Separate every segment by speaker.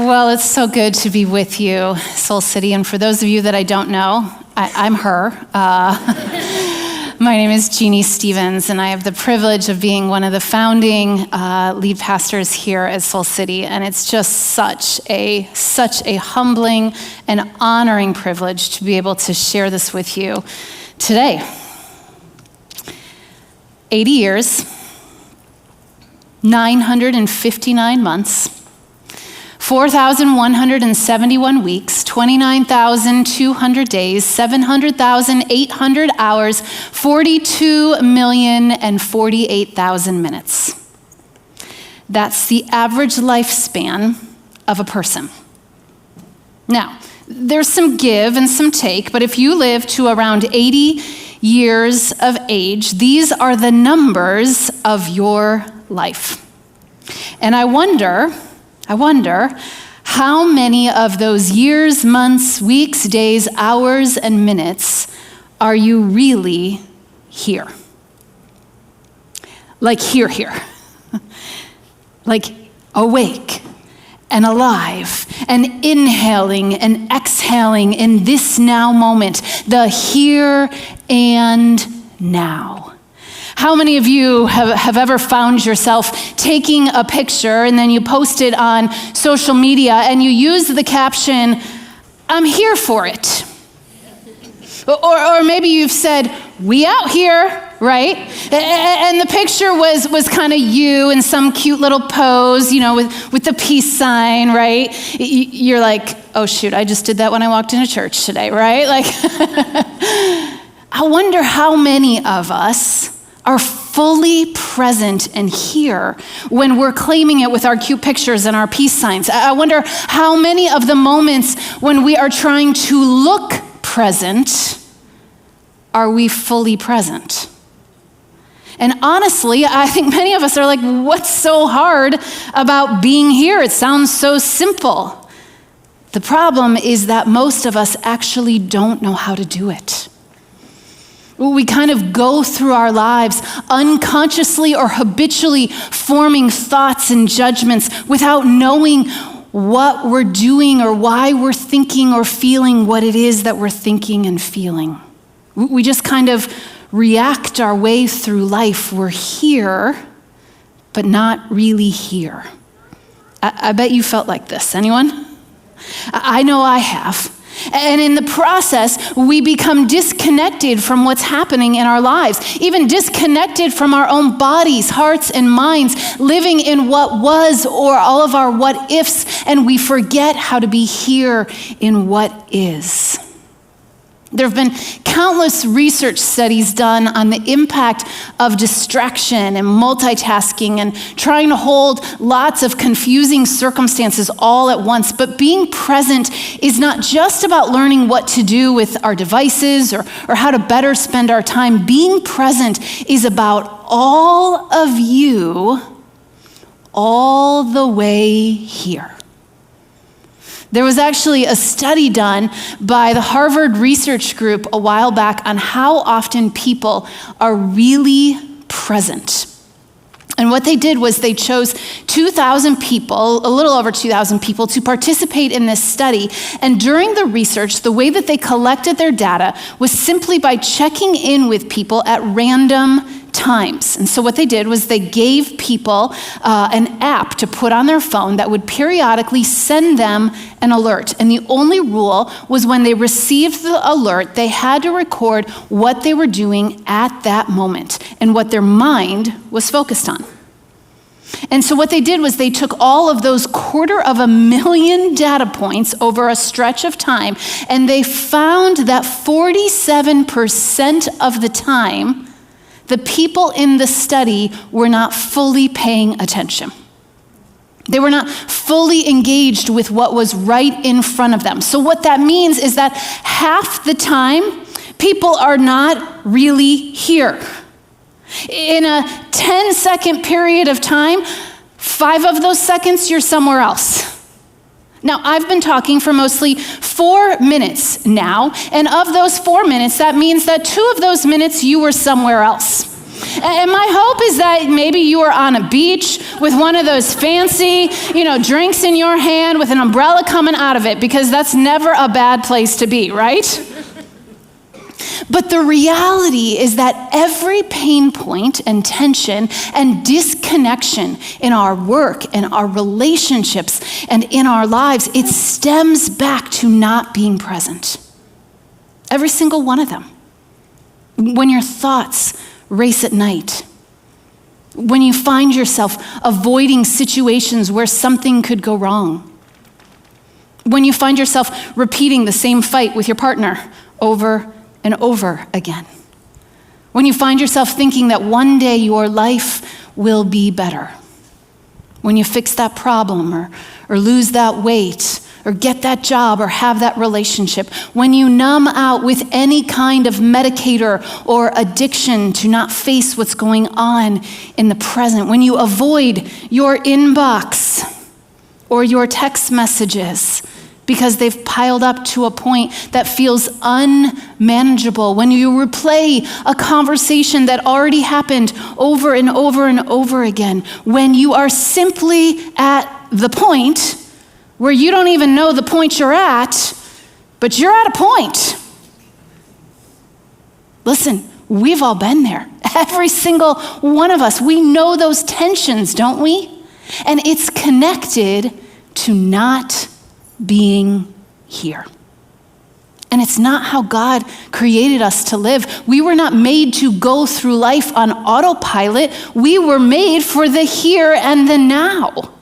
Speaker 1: Well, it's so good to be with you, Soul City. And for those of you that I don't know, I'm her. My name is Jeanne Stevens, and I have the privilege of being one of the founding lead pastors here at Soul City. And it's just such a humbling and honoring privilege to be able to share this with you today. 80 years, 959 months, 4,171 weeks, 29,200 days, 700,800 hours, 42,048,000 minutes. That's the average lifespan of a person. Now, there's some give and some take, but if you live to around 80 years of age, these are the numbers of your life. And I wonder how many of those years, months, weeks, days, hours, and minutes are you really here? Like here. Like awake and alive and inhaling and exhaling in this now moment, the here and now. How many of you have ever found yourself taking a picture and then you post it on social media and you use the caption, "I'm here for it"? Or maybe you've said, "We out here," right? And the picture was kind of you in some cute little pose, with the peace sign, right? You're like, "Oh shoot, I just did that when I walked into church today," right? Like, I wonder how many of us are fully present and here when we're claiming it with our cute pictures and our peace signs. I wonder how many of the moments when we are trying to look present, are we fully present? And honestly, I think many of us are like, what's so hard about being here? It sounds so simple. The problem is that most of us actually don't know how to do it. We kind of go through our lives unconsciously or habitually forming thoughts and judgments without knowing what we're doing or why we're thinking or feeling what it is that we're thinking and feeling. We just kind of react our way through life. We're here, but not really here. I bet you felt like this. Anyone? I know I have. And in the process, we become disconnected from what's happening in our lives, even disconnected from our own bodies, hearts, and minds, living in what was or all of our what ifs, and we forget how to be here in what is. There have been countless research studies done on the impact of distraction and multitasking and trying to hold lots of confusing circumstances all at once. But being present is not just about learning what to do with our devices or how to better spend our time. Being present is about all of you, all the way here. There was actually a study done by the Harvard Research Group a while back on how often people are really present. And what they did was they chose 2,000 people, a little over 2,000 people, to participate in this study. And during the research, the way that they collected their data was simply by checking in with people at random times. And so what they did was they gave people an app to put on their phone that would periodically send them an alert. And the only rule was when they received the alert, they had to record what they were doing at that moment and what their mind was focused on. And so what they did was they took all of those 250,000 data points over a stretch of time, and they found that 47% of the time, the people in the study were not fully paying attention. They were not fully engaged with what was right in front of them. So what that means is that half the time, people are not really here. In a 10-second period of time, 5 of those seconds, you're somewhere else. Now, I've been talking for mostly 4 minutes now, and of those 4 minutes, that means that 2 of those minutes you were somewhere else. And my hope is that maybe you are on a beach with one of those fancy, drinks in your hand with an umbrella coming out of it, because that's never a bad place to be, right? But the reality is that every pain point and tension and disconnection in our work and our relationships and in our lives, it stems back to not being present. Every single one of them. When your thoughts race at night, when you find yourself avoiding situations where something could go wrong, when you find yourself repeating the same fight with your partner over and over again, when you find yourself thinking that one day your life will be better, when you fix that problem or lose that weight or get that job or have that relationship, when you numb out with any kind of medicator or addiction to not face what's going on in the present, when you avoid your inbox or your text messages because they've piled up to a point that feels unmanageable, when you replay a conversation that already happened over and over and over again, when you are simply at the point where you don't even know the point you're at, but you're at a point. Listen, we've all been there. Every single one of us. We know those tensions, don't we? And it's connected to not being here. And it's not how God created us to live. We were not made to go through life on autopilot. We were made for the here and the now.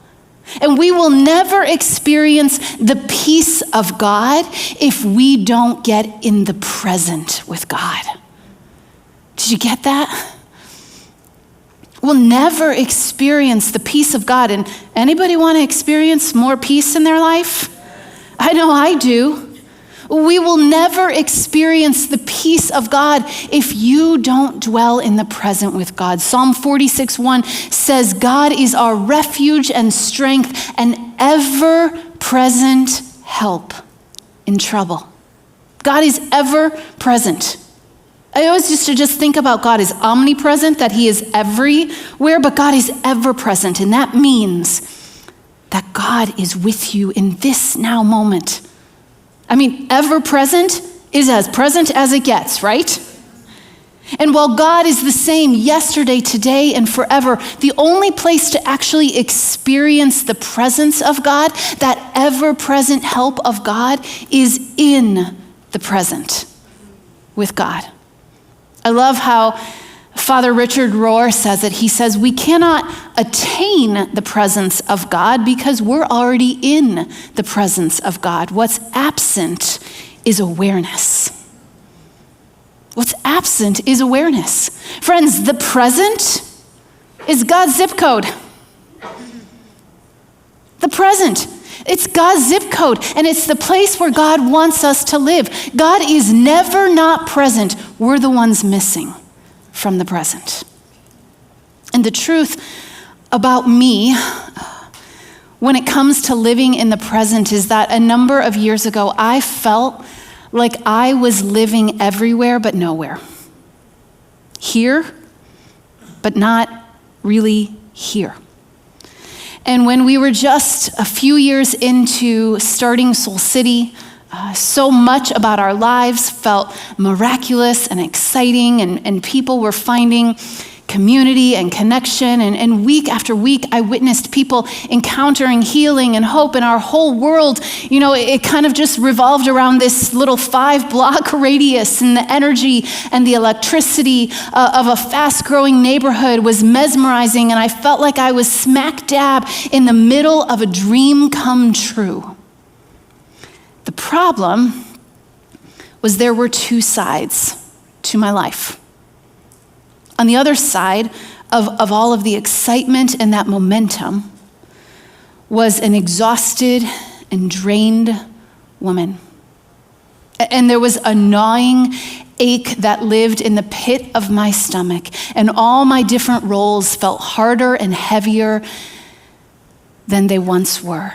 Speaker 1: And we will never experience the peace of God if we don't get in the present with God. Did you get that? We'll never experience the peace of God. And anybody want to experience more peace in their life? I know I do. We will never experience the peace of God if you don't dwell in the present with God. Psalm 46:1 says, God is our refuge and strength and ever-present help in trouble. God is ever present. I always used to just think about God as omnipresent, that he is everywhere, but God is ever present. And that means that God is with you in this now moment. I mean, ever present is as present as it gets, right? And while God is the same yesterday, today, and forever, the only place to actually experience the presence of God, that ever-present help of God, is in the present with God. I love how Father Richard Rohr says it. He says, we cannot attain the presence of God because we're already in the presence of God. What's absent is awareness. What's absent is awareness. Friends, the present is God's zip code. The present, it's God's zip code, and it's the place where God wants us to live. God is never not present. We're the ones missing from the present. And the truth about me when it comes to living in the present is that a number of years ago, I felt like I was living everywhere but nowhere. Here, but not really here. And when we were just a few years into starting Soul City, so much about our lives felt miraculous and exciting, and people were finding community and connection. And week after week, I witnessed people encountering healing and hope, and our whole world, it kind of just revolved around this little 5-block radius, and the energy and the electricity of a fast-growing neighborhood was mesmerizing, and I felt like I was smack dab in the middle of a dream come true. The problem was there were two sides to my life. On the other side of all of the excitement and that momentum was an exhausted and drained woman. And there was a gnawing ache that lived in the pit of my stomach, and all my different roles felt harder and heavier than they once were.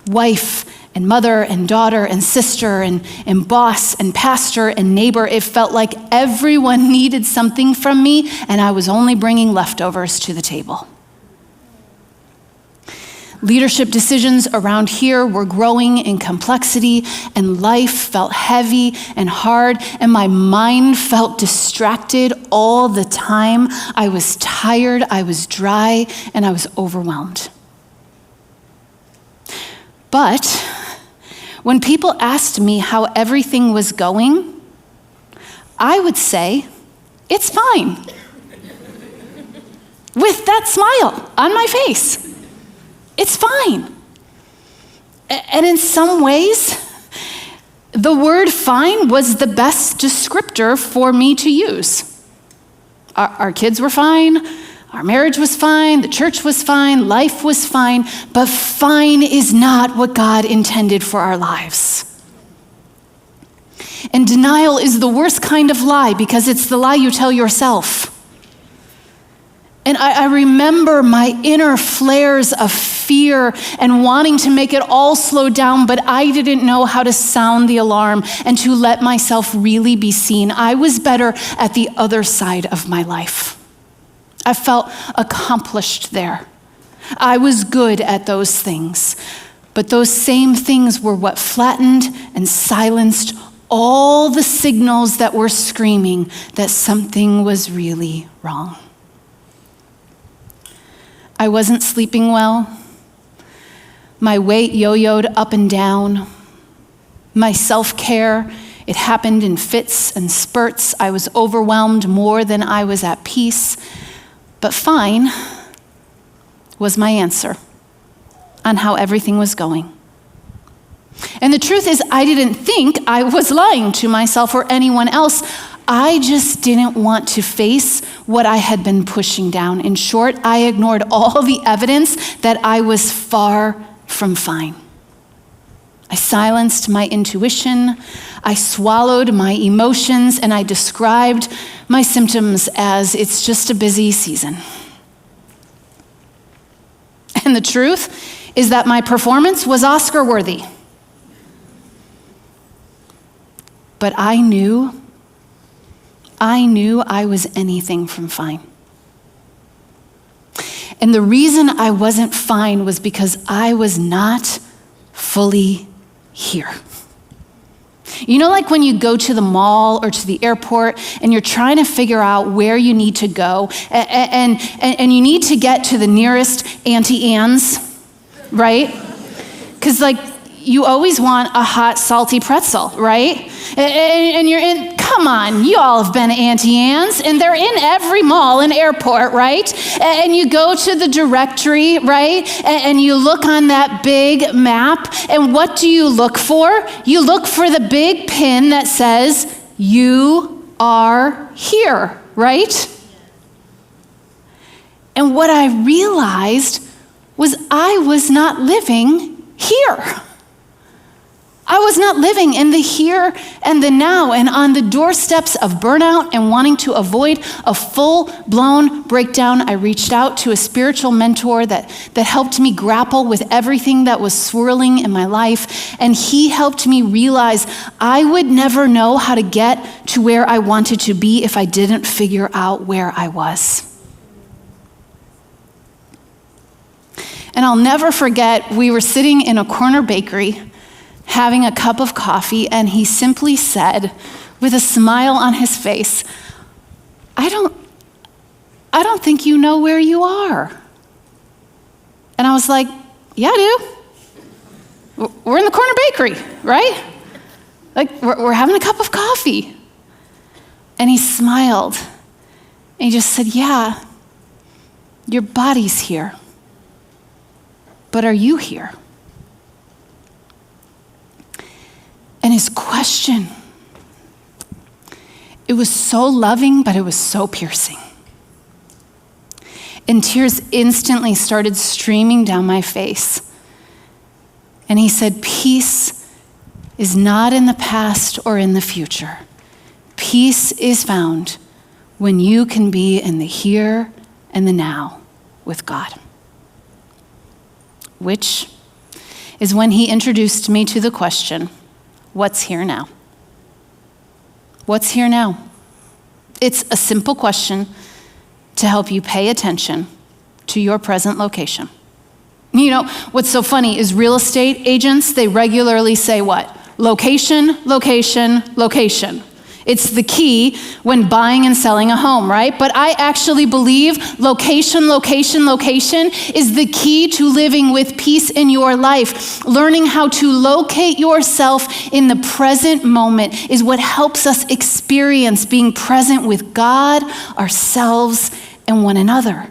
Speaker 1: Wife and mother and daughter and sister and boss and pastor and neighbor. It felt like everyone needed something from me, and I was only bringing leftovers to the table. Leadership decisions around here were growing in complexity, and life felt heavy and hard, and my mind felt distracted all the time. I was tired, I was dry, and I was overwhelmed. But when people asked me how everything was going, I would say, "It's fine," with that smile on my face. It's fine. And in some ways, the word fine was the best descriptor for me to use. Our kids were fine, our marriage was fine, the church was fine, life was fine, but fine is not what God intended for our lives. And denial is the worst kind of lie because it's the lie you tell yourself. And I remember my inner flares of fear and wanting to make it all slow down, but I didn't know how to sound the alarm and to let myself really be seen. I was better at the other side of my life. I felt accomplished there. I was good at those things, but those same things were what flattened and silenced all the signals that were screaming that something was really wrong. I wasn't sleeping well. My weight yo-yoed up and down. My self-care, it happened in fits and spurts. I was overwhelmed more than I was at peace. But fine was my answer on how everything was going. And the truth is, I didn't think I was lying to myself or anyone else. I just didn't want to face what I had been pushing down. In short, I ignored all the evidence that I was far from fine. I silenced my intuition, I swallowed my emotions, and I described my symptoms as it's just a busy season. And the truth is that my performance was Oscar-worthy. But I knew I was anything from fine. And the reason I wasn't fine was because I was not fully here. You know, like when you go to the mall or to the airport and you're trying to figure out where you need to go, and you need to get to the nearest Auntie Anne's, right? Because you always want a hot, salty pretzel, right? And you're in, come on, you all have been to Auntie Anne's, and they're in every mall and airport, right? And you go to the directory, right? And you look on that big map, and what do you look for? You look for the big pin that says, "You are here," right? And what I realized was I was not living here. I was not living in the here and the now, and on the doorsteps of burnout and wanting to avoid a full-blown breakdown, I reached out to a spiritual mentor that helped me grapple with everything that was swirling in my life, and he helped me realize I would never know how to get to where I wanted to be if I didn't figure out where I was. And I'll never forget, we were sitting in a corner bakery having a cup of coffee, and he simply said, with a smile on his face, I don't think you know where you are. And I was like, yeah, I do. We're in the corner bakery, right? We're having a cup of coffee. And he smiled, and he just said, yeah, your body's here, but are you here? And his question, it was so loving, but it was so piercing. And tears instantly started streaming down my face. And he said, peace is not in the past or in the future. Peace is found when you can be in the here and the now with God. Which is when he introduced me to the question, what's here now? What's here now? It's a simple question to help you pay attention to your present location. You know, what's so funny is real estate agents, they regularly say what? Location, location, location. It's the key when buying and selling a home, right? But I actually believe location, location, location is the key to living with peace in your life. Learning how to locate yourself in the present moment is what helps us experience being present with God, ourselves, and one another.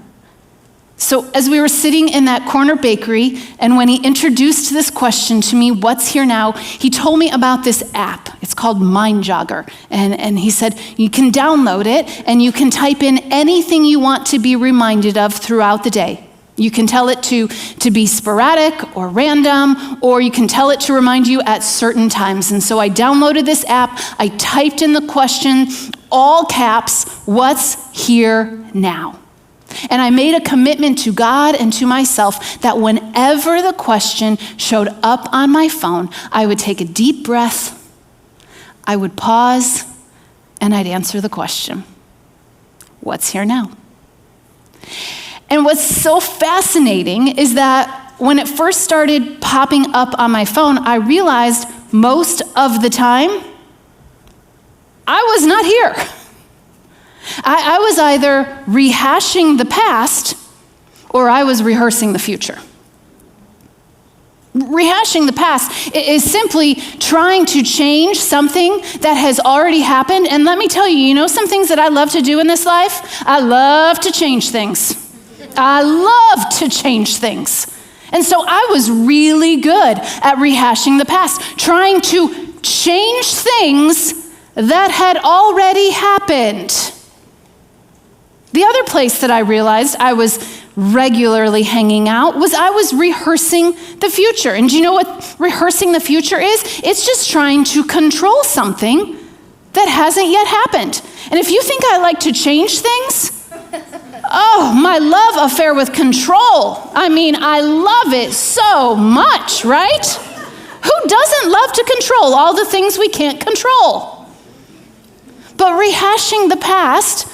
Speaker 1: So as we were sitting in that corner bakery, and when he introduced this question to me, what's here now, he told me about this app. It's called Mind Jogger. And he said, you can download it, and you can type in anything you want to be reminded of throughout the day. You can tell it to be sporadic or random, or you can tell it to remind you at certain times. And so I downloaded this app. I typed in the question, all caps, what's here now? And I made a commitment to God and to myself that whenever the question showed up on my phone, I would take a deep breath, I would pause, and I'd answer the question, what's here now? And what's so fascinating is that when it first started popping up on my phone, I realized most of the time, I was not here. I was either rehashing the past or I was rehearsing the future. Rehashing the past is simply trying to change something that has already happened. And let me tell you, you know some things that I love to do in this life? I love to change things. I love to change things. And so I was really good at rehashing the past, trying to change things that had already happened. The other place that I realized I was regularly hanging out was I was rehearsing the future. And do you know what rehearsing the future is? It's just trying to control something that hasn't yet happened. And if you think I like to change things, oh, my love affair with control. I mean, I love it so much, right? Who doesn't love to control all the things we can't control? But rehashing the past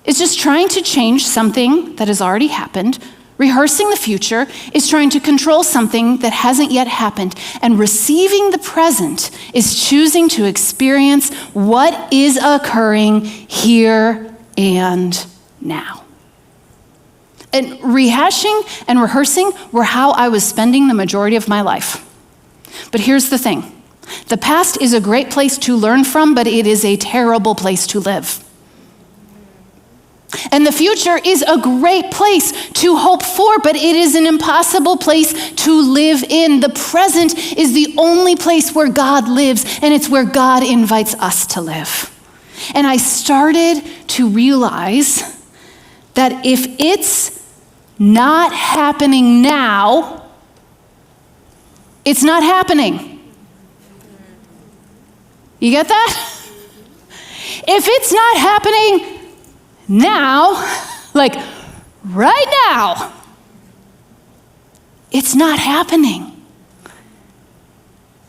Speaker 1: is just trying to change something that has already happened. Rehearsing the future is trying to control something that hasn't yet happened. And receiving the present is choosing to experience what is occurring here and now. And rehashing and rehearsing were how I was spending the majority of my life. But here's the thing. The past is a great place to learn from, but it is a terrible place to live. And the future is a great place to hope for, but it is an impossible place to live in. The present is the only place where God lives, and it's where God invites us to live. And I started to realize that if it's not happening now, it's not happening. You get that? If it's not happening now, like right now, it's not happening.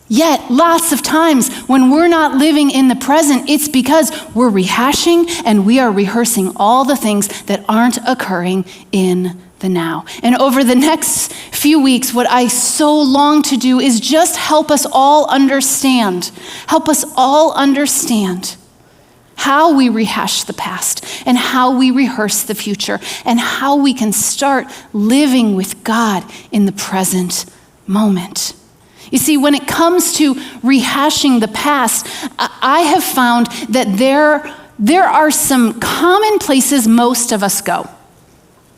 Speaker 1: Yet, lots of times when we're not living in the present, it's because we're rehashing and we are rehearsing all the things that aren't occurring in the now. And over the next few weeks, what I so long to do is just help us all understand how we rehash the past and how we rehearse the future and how we can start living with God in the present moment. You see, when it comes to rehashing the past, I have found that there are some common places most of us go.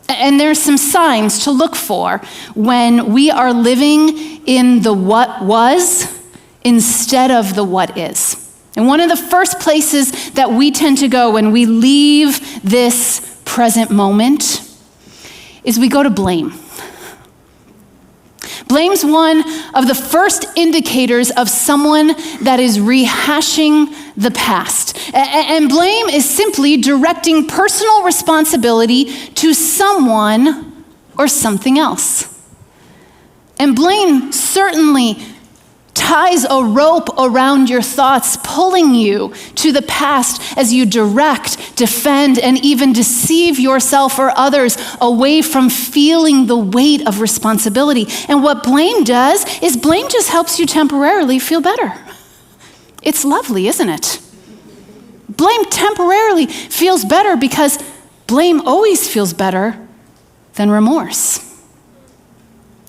Speaker 1: And there's some signs to look for when we are living in the what was instead of the what is. And one of the first places that we tend to go when we leave this present moment is we go to blame. Blame's one of the first indicators of someone that is rehashing the past. And blame is simply directing personal responsibility to someone or something else. And blame certainly ties a rope around your thoughts, pulling you to the past as you direct, defend, and even deceive yourself or others away from feeling the weight of responsibility. And what blame does is blame just helps you temporarily feel better. It's lovely, isn't it? Blame temporarily feels better because blame always feels better than remorse.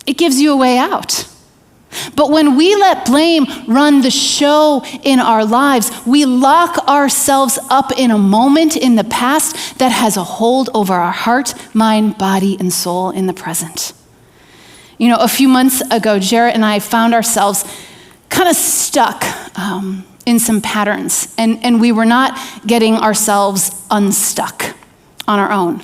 Speaker 1: It gives you a way out. But when we let blame run the show in our lives, we lock ourselves up in a moment in the past that has a hold over our heart, mind, body, and soul in the present. You know, a few months ago, Jarrett and I found ourselves kind of stuck in some patterns, and we were not getting ourselves unstuck on our own.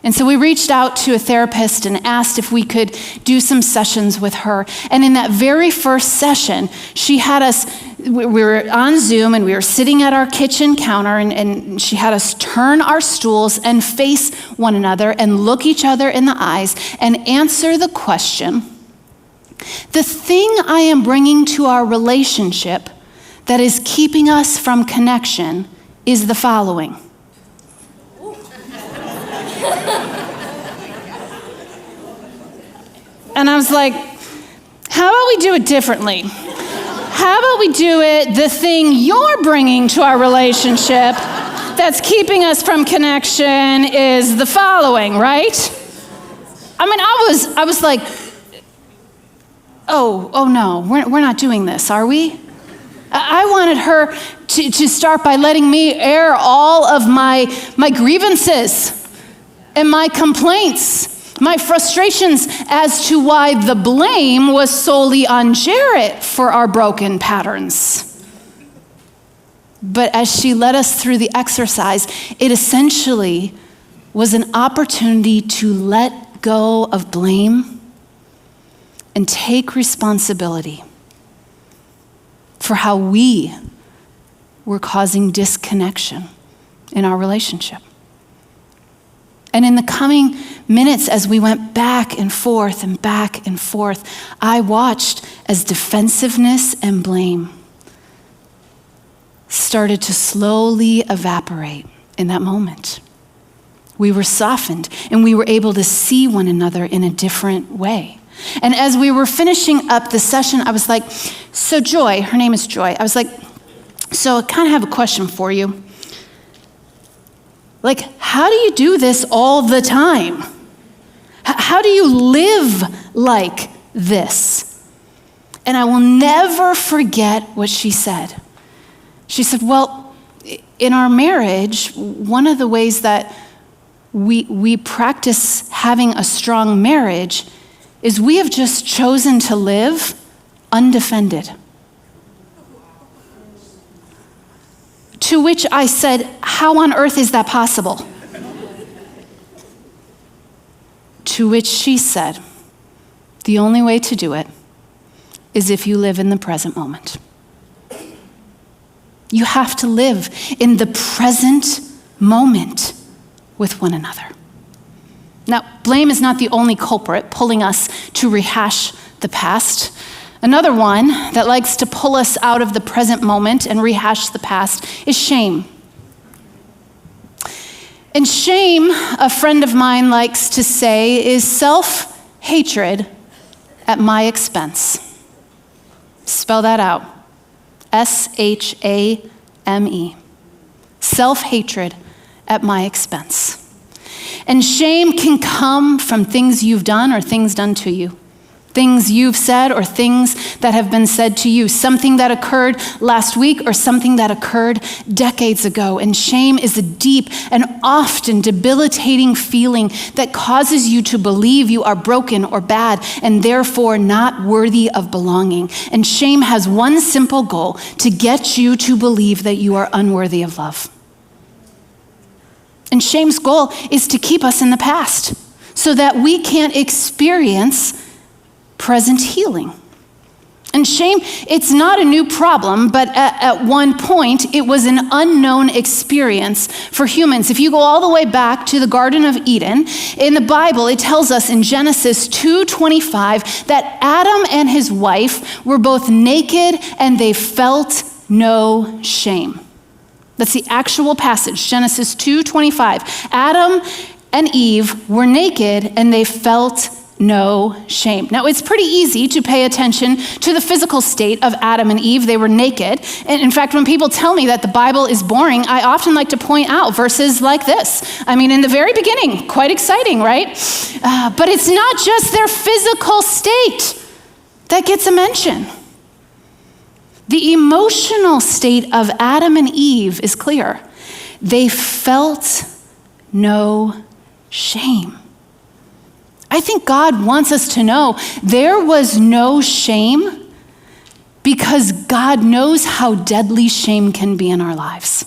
Speaker 1: And so we reached out to a therapist and asked if we could do some sessions with her. And in that very first session, she had us, we were on Zoom and we were sitting at our kitchen counter, and she had us turn our stools and face one another and look each other in the eyes and answer the question, the thing I am bringing to our relationship that is keeping us from connection is the following. And I was like, how about we do it differently? How about we do it, the thing you're bringing to our relationship that's keeping us from connection is the following, right? I mean, I was like, oh no, we're not doing this, are we? I wanted her to start by letting me air all of my grievances and my complaints, my frustrations as to why the blame was solely on Jarrett for our broken patterns. But as she led us through the exercise, it essentially was an opportunity to let go of blame and take responsibility for how we were causing disconnection in our relationship. And in the coming minutes, as we went back and forth, I watched as defensiveness and blame started to slowly evaporate in that moment. We were softened, and we were able to see one another in a different way. And as we were finishing up the session, I was like, so Joy, her name is Joy, I was like, so I kind of have a question for you. Like, how do you do this all the time? How do you live like this? And I will never forget what she said. She said, well, in our marriage, one of the ways that we practice having a strong marriage is we have just chosen to live undefended. To which I said, how on earth is that possible? To which she said, the only way to do it is if you live in the present moment. You have to live in the present moment with one another. Now, blame is not the only culprit pulling us to rehash the past. Another one that likes to pull us out of the present moment and rehash the past is shame. And shame, a friend of mine likes to say, is self-hatred at my expense. Spell that out. S-H-A-M-E. Self-hatred at my expense. And shame can come from things you've done or things done to you. Things you've said or things that have been said to you. Something that occurred last week or something that occurred decades ago. And shame is a deep and often debilitating feeling that causes you to believe you are broken or bad and therefore not worthy of belonging. And shame has one simple goal: to get you to believe that you are unworthy of love. And shame's goal is to keep us in the past so that we can't experience present healing. And shame, it's not a new problem, but at one point, it was an unknown experience for humans. If you go all the way back to the Garden of Eden, in the Bible, it tells us in Genesis 2:25 that Adam and his wife were both naked and they felt no shame. That's the actual passage, Genesis 2:25. Adam and Eve were naked and they felt no shame. Now, it's pretty easy to pay attention to the physical state of Adam and Eve. They were naked. And in fact, when people tell me that the Bible is boring, I often like to point out verses like this. I mean, in the very beginning, quite exciting, right? But it's not just their physical state that gets a mention. The emotional state of Adam and Eve is clear. They felt no shame. I think God wants us to know there was no shame because God knows how deadly shame can be in our lives.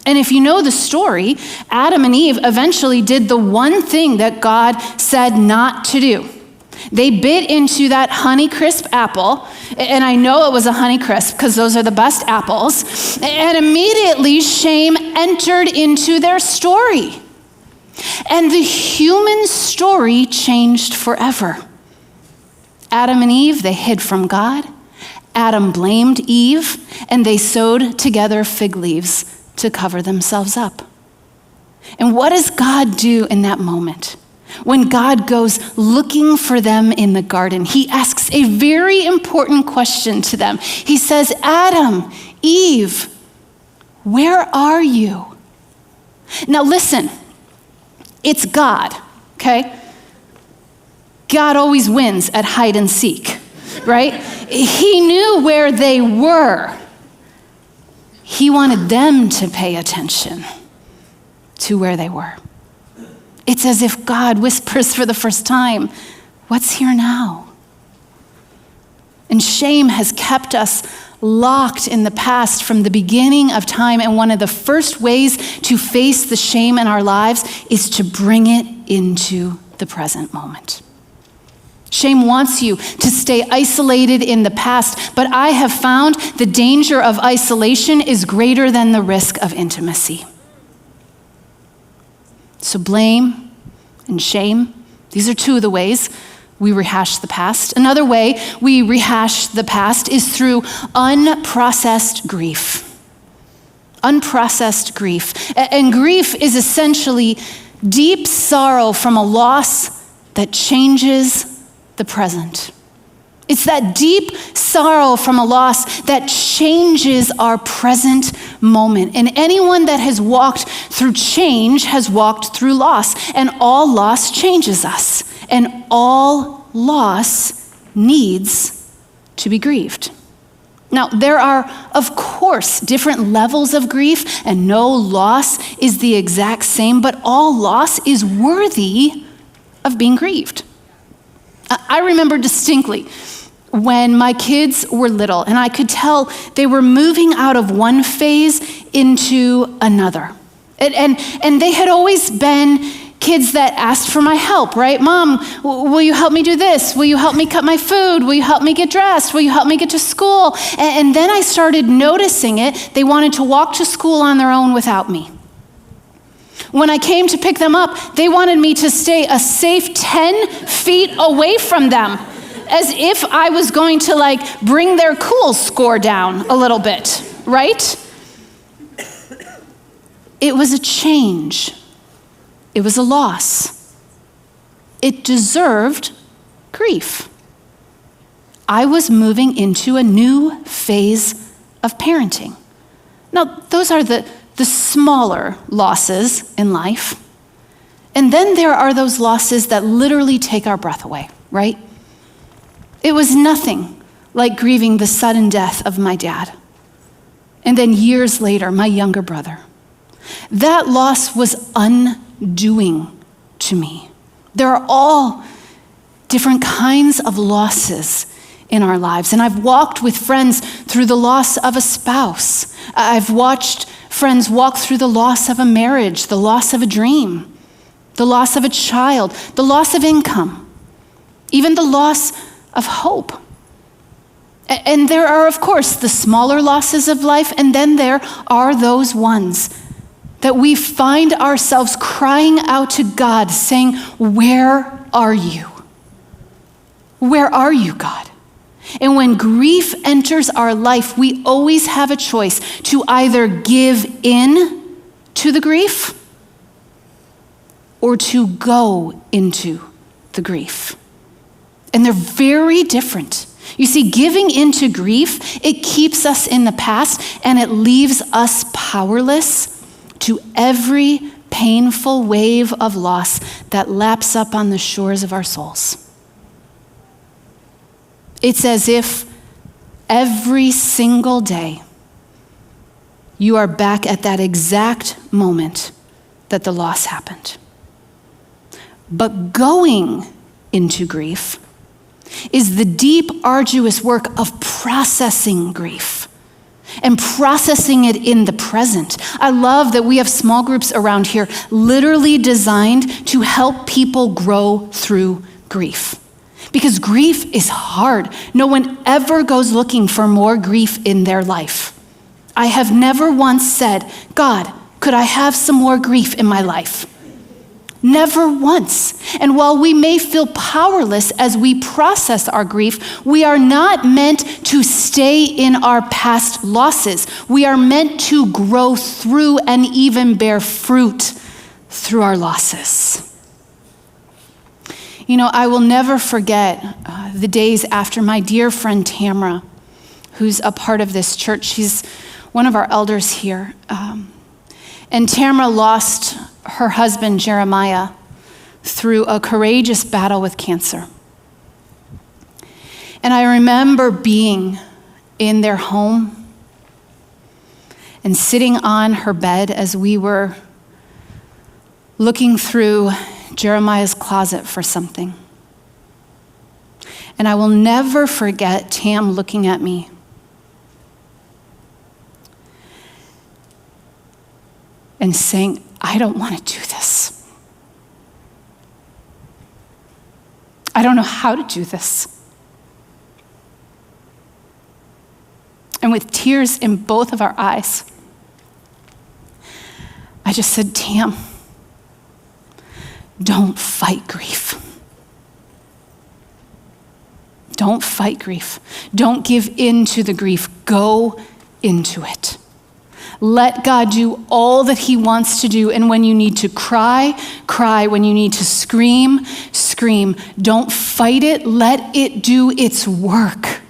Speaker 1: And if you know the story, Adam and Eve eventually did the one thing that God said not to do. They bit into that Honeycrisp apple, and I know it was a Honeycrisp because those are the best apples, and immediately shame entered into their story. And the human story changed forever. Adam and Eve, they hid from God. Adam blamed Eve, and they sewed together fig leaves to cover themselves up. And what does God do in that moment? When God goes looking for them in the garden, he asks a very important question to them. He says, Adam, Eve, where are you? Now listen, it's God, okay? God always wins at hide and seek, right? He knew where they were. He wanted them to pay attention to where they were. It's as if God whispers for the first time, what's here now? And shame has kept us locked in the past from the beginning of time, and one of the first ways to face the shame in our lives is to bring it into the present moment. Shame wants you to stay isolated in the past, but I have found the danger of isolation is greater than the risk of intimacy. So blame and shame, these are two of the ways we rehash the past. Another way we rehash the past is through unprocessed grief. Unprocessed grief. And grief is essentially deep sorrow from a loss that changes the present. It's that deep sorrow from a loss that changes our present moment. And anyone that has walked through change has walked through loss. And all loss changes us. And all loss needs to be grieved. Now, there are, of course, different levels of grief, and no loss is the exact same, but all loss is worthy of being grieved. I remember distinctly when my kids were little, and I could tell they were moving out of one phase into another. And they had always been kids that asked for my help, right? Mom, will you help me do this? Will you help me cut my food? Will you help me get dressed? Will you help me get to school? And then I started noticing it. They wanted to walk to school on their own without me. When I came to pick them up, they wanted me to stay a safe 10 feet away from them, as if I was going to bring their cool score down a little bit, right? It was a change. It was a loss. It deserved grief. I was moving into a new phase of parenting. Now, those are the smaller losses in life. And then there are those losses that literally take our breath away, right? It was nothing like grieving the sudden death of my dad. And then years later, my younger brother. That loss was undoing to me. There are all different kinds of losses in our lives. And I've walked with friends through the loss of a spouse. I've watched friends walk through the loss of a marriage, the loss of a dream, the loss of a child, the loss of income, even the loss of hope. And there are, of course, the smaller losses of life, and then there are those ones that we find ourselves crying out to God, saying, where are you? Where are you, God? And when grief enters our life, we always have a choice to either give in to the grief or to go into the grief. And they're very different. You see, giving into grief, it keeps us in the past and it leaves us powerless to every painful wave of loss that laps up on the shores of our souls. It's as if every single day you are back at that exact moment that the loss happened. But going into grief is the deep, arduous work of processing grief and processing it in the present. I love that we have small groups around here literally designed to help people grow through grief. Because grief is hard. No one ever goes looking for more grief in their life. I have never once said, God, could I have some more grief in my life? Never once. And while we may feel powerless as we process our grief, we are not meant to stay in our past losses. We are meant to grow through and even bear fruit through our losses. You know, I will never forget the days after my dear friend Tamra, who's a part of this church. She's one of our elders here. And Tamra lost her husband, Jeremiah, through a courageous battle with cancer. And I remember being in their home and sitting on her bed as we were looking through Jeremiah's closet for something. And I will never forget Tam looking at me and saying, I don't want to do this. I don't know how to do this. And with tears in both of our eyes, I just said, Tam, don't fight grief. Don't fight grief. Don't give in to the grief. Go into it. Let God do all that he wants to do. And when you need to cry, cry. When you need to scream, scream. Don't fight it. Let it do its work.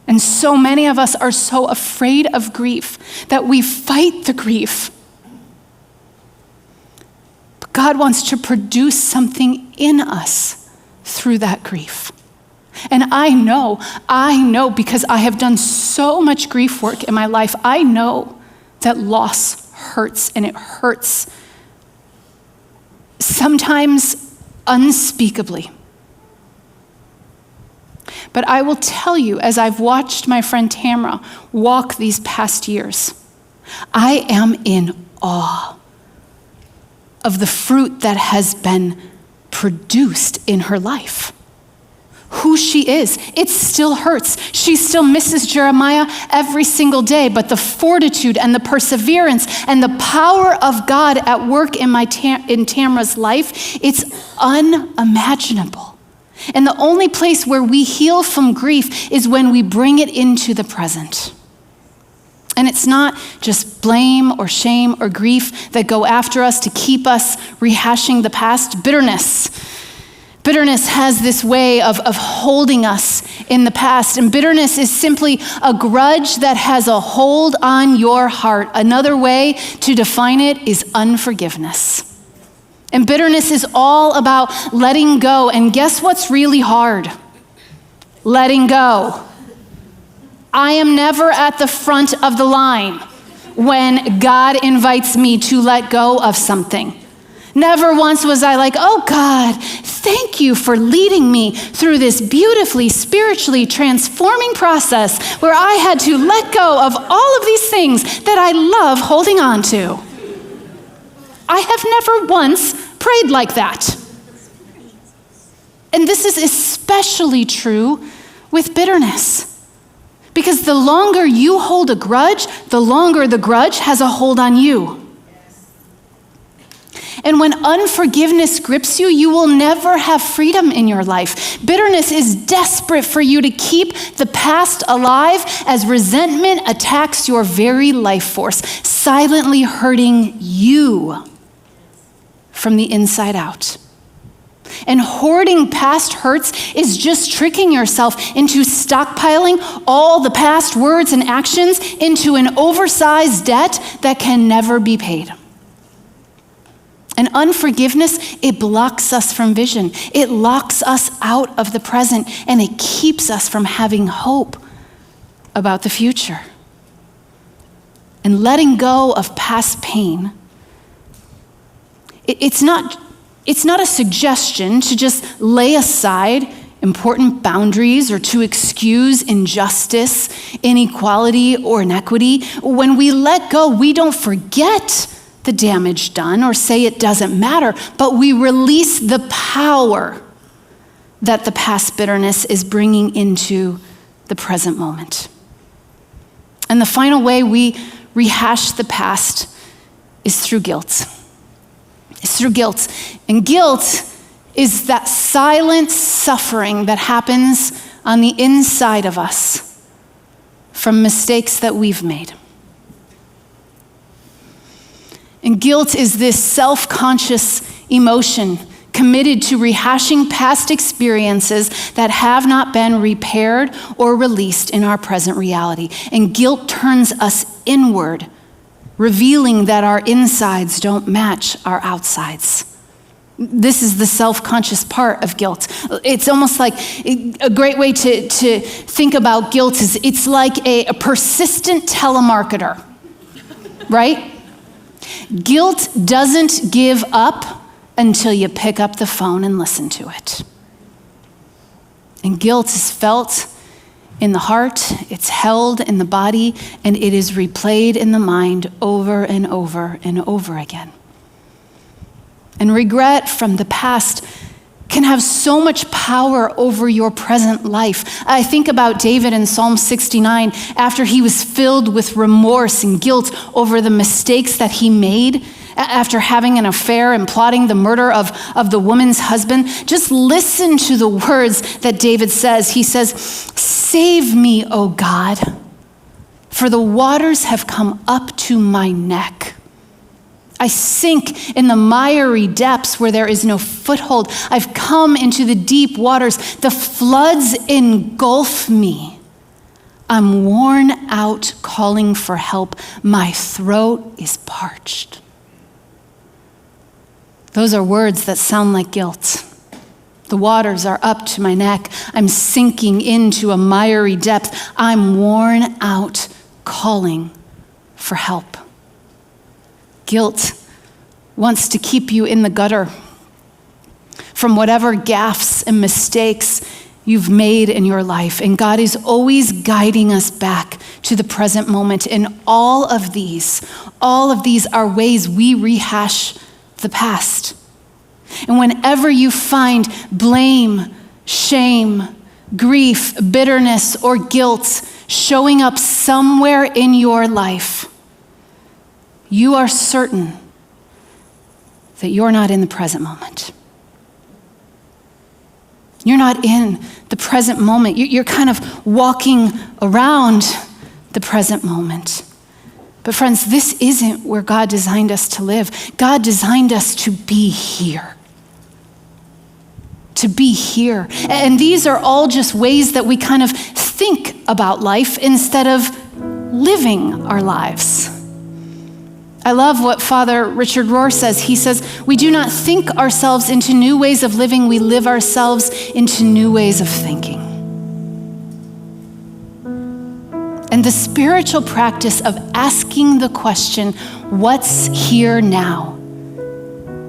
Speaker 1: And so many of us are so afraid of grief that we fight the grief. But God wants to produce something in us through that grief. And I know because I have done so much grief work in my life, I know that loss hurts, and it hurts sometimes unspeakably. But I will tell you, as I've watched my friend Tamra walk these past years, I am in awe of the fruit that has been produced in her life. Who she is. It still hurts. She still misses Jeremiah every single day, but the fortitude and the perseverance and the power of God at work in Tamra's life, it's unimaginable. And the only place where we heal from grief is when we bring it into the present. And it's not just blame or shame or grief that go after us to keep us rehashing the past. Bitterness has this way of holding us in the past. And bitterness is simply a grudge that has a hold on your heart. Another way to define it is unforgiveness. And bitterness is all about letting go. And guess what's really hard? Letting go. I am never at the front of the line when God invites me to let go of something. Never once was I like, oh God, thank you for leading me through this beautifully, spiritually transforming process where I had to let go of all of these things that I love holding on to. I have never once prayed like that. And this is especially especially true with bitterness. Because the longer you hold a grudge, the longer the grudge has a hold on you. And when unforgiveness grips you, you will never have freedom in your life. Bitterness is desperate for you to keep the past alive as resentment attacks your very life force, silently hurting you from the inside out. And hoarding past hurts is just tricking yourself into stockpiling all the past words and actions into an oversized debt that can never be paid. And unforgiveness, it blocks us from vision. It locks us out of the present, and it keeps us from having hope about the future. And letting go of past pain, it's not a suggestion to just lay aside important boundaries or to excuse injustice, inequality, or inequity. When we let go, we don't forget the damage done or say it doesn't matter, but we release the power that the past bitterness is bringing into the present moment. And the final way we rehash the past is through guilt. It's through guilt. And guilt is that silent suffering that happens on the inside of us from mistakes that we've made. And guilt is this self-conscious emotion committed to rehashing past experiences that have not been repaired or released in our present reality. And guilt turns us inward, revealing that our insides don't match our outsides. This is the self-conscious part of guilt. It's almost like a great way to think about guilt is it's like a persistent telemarketer, right? Guilt doesn't give up until you pick up the phone and listen to it. And guilt is felt in the heart, it's held in the body, and it is replayed in the mind over and over and over again. And regret from the past can have so much power over your present life. I think about David in Psalm 69, after he was filled with remorse and guilt over the mistakes that he made, after having an affair and plotting the murder of the woman's husband. Just listen to the words that David says. He says, "Save me, O God, for the waters have come up to my neck. I sink in the miry depths where there is no foothold. I've come into the deep waters. The floods engulf me. I'm worn out calling for help. My throat is parched." Those are words that sound like guilt. The waters are up to my neck. I'm sinking into a miry depth. I'm worn out calling for help. Guilt wants to keep you in the gutter from whatever gaffes and mistakes you've made in your life. And God is always guiding us back to the present moment. And all of these are ways we rehash the past. And whenever you find blame, shame, grief, bitterness, or guilt showing up somewhere in your life, you are certain that you're not in the present moment. You're not in the present moment. You're kind of walking around the present moment. But friends, this isn't where God designed us to live. God designed us to be here. To be here. And these are all just ways that we kind of think about life instead of living our lives. I love what Father Richard Rohr says. He says, "We do not think ourselves into new ways of living, we live ourselves into new ways of thinking." And the spiritual practice of asking the question, what's here now,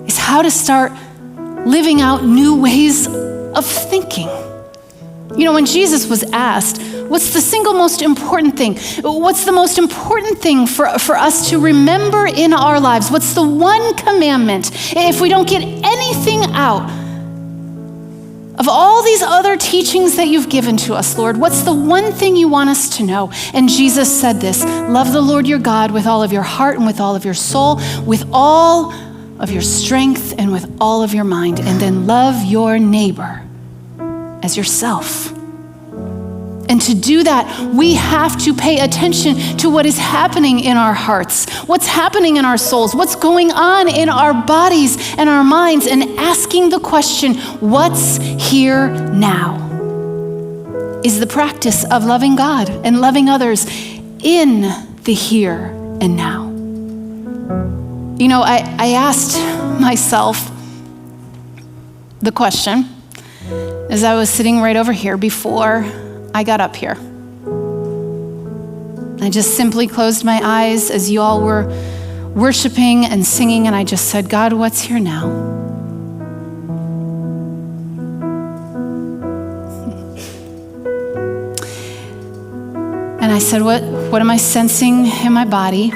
Speaker 1: is how to start living out new ways of thinking. You know, when Jesus was asked, what's the single most important thing? What's the most important thing for us to remember in our lives? What's the one commandment? If we don't get anything out Of all these other teachings that you've given to us, Lord, what's the one thing you want us to know? And Jesus said this: love the Lord your God with all of your heart and with all of your soul, with all of your strength and with all of your mind, and then love your neighbor as yourself. And to do that, we have to pay attention to what is happening in our hearts, what's happening in our souls, what's going on in our bodies and our minds, and asking the question, what's here now? Is the practice of loving God and loving others in the here and now. You know, I asked myself the question as I was sitting right over here before I got up here. I just simply closed my eyes as you all were worshiping and singing, and I just said, God, what's here now? And I said, what am I sensing in my body?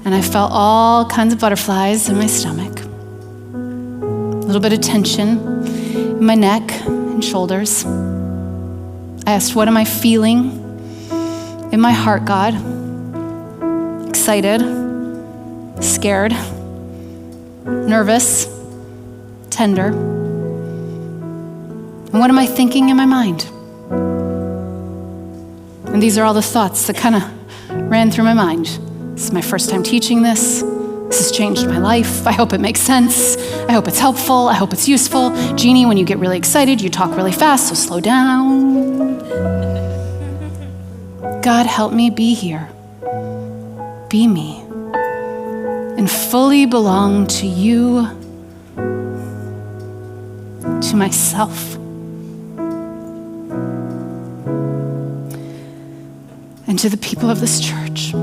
Speaker 1: And I felt all kinds of butterflies in my stomach, a little bit of tension in my neck and shoulders. I asked, what am I feeling in my heart, God? Excited, scared, nervous, tender. And what am I thinking in my mind? And these are all the thoughts that kind of ran through my mind. This is my first time teaching this. This has changed my life. I hope it makes sense. I hope it's helpful. I hope it's useful. Jeannie, when you get really excited, you talk really fast, so slow down. God, help me be here. Be me. And fully belong to you, to myself, and to the people of this church.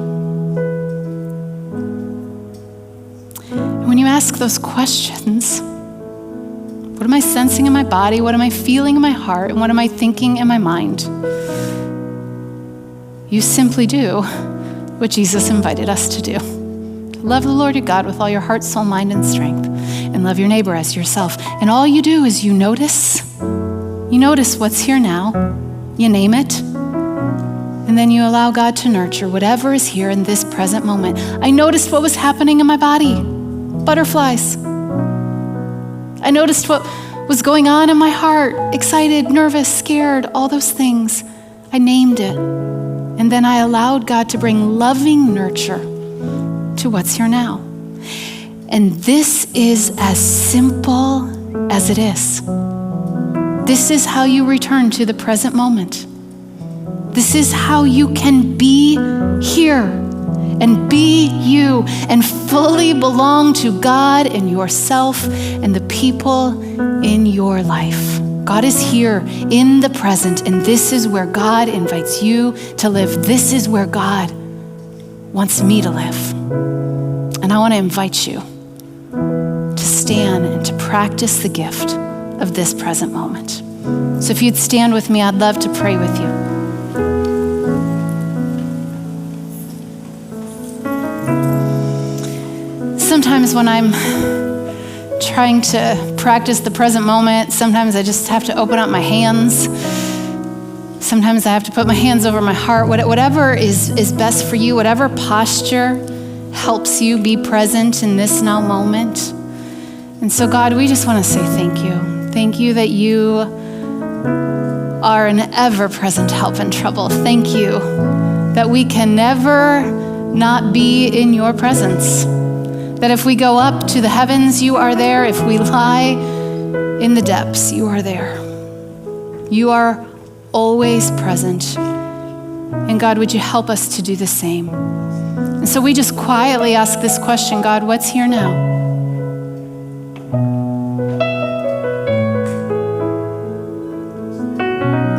Speaker 1: When you ask those questions, what am I sensing in my body? What am I feeling in my heart? And what am I thinking in my mind? You simply do what Jesus invited us to do. Love the Lord your God with all your heart, soul, mind, and strength, and love your neighbor as yourself. And all you do is you notice what's here now, you name it, and then you allow God to nurture whatever is here in this present moment. I noticed what was happening in my body. Butterflies. I noticed what was going on in my heart, excited, nervous, scared, all those things. I named it. And then I allowed God to bring loving nurture to what's here now. And this is as simple as it is. This is how you return to the present moment. This is how you can be here and be you and fully belong to God and yourself and the people in your life. God is here in the present, and this is where God invites you to live. This is where God wants me to live. And I want to invite you to stand and to practice the gift of this present moment. So if you'd stand with me, I'd love to pray with you. Sometimes when I'm trying to practice the present moment, sometimes I just have to open up my hands. Sometimes I have to put my hands over my heart. Whatever is best for you, whatever posture helps you be present in this now moment. And so God, we just want to say thank you. Thank you that you are an ever-present help in trouble. Thank you that we can never not be in your presence. That if we go up to the heavens, you are there. If we lie in the depths, you are there. You are always present. And God, would you help us to do the same? And so we just quietly ask this question, God, what's here now?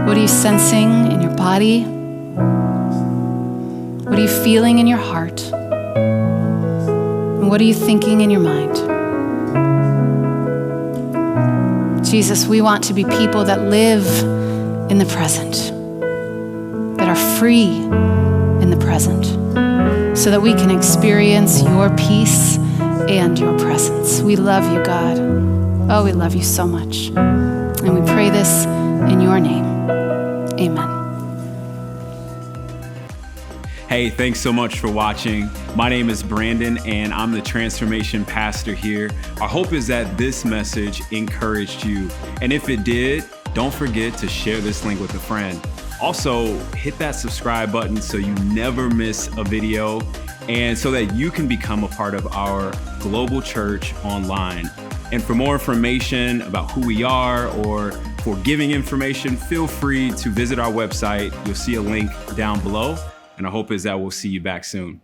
Speaker 1: What are you sensing in your body? What are you feeling in your heart? What are you thinking in your mind? Jesus, we want to be people that live in the present, that are free in the present, so that we can experience your peace and your presence. We love you, God. Oh, we love you so much. And we pray this in your name. Amen.
Speaker 2: Hey, thanks so much for watching. My name is Brandon, and I'm the Transformation Pastor here. Our hope is that this message encouraged you. And if it did, don't forget to share this link with a friend. Also, hit that subscribe button so you never miss a video, and so that you can become a part of our global church online. And for more information about who we are or for giving information, feel free to visit our website. You'll see a link down below. And our hope is that we'll see you back soon.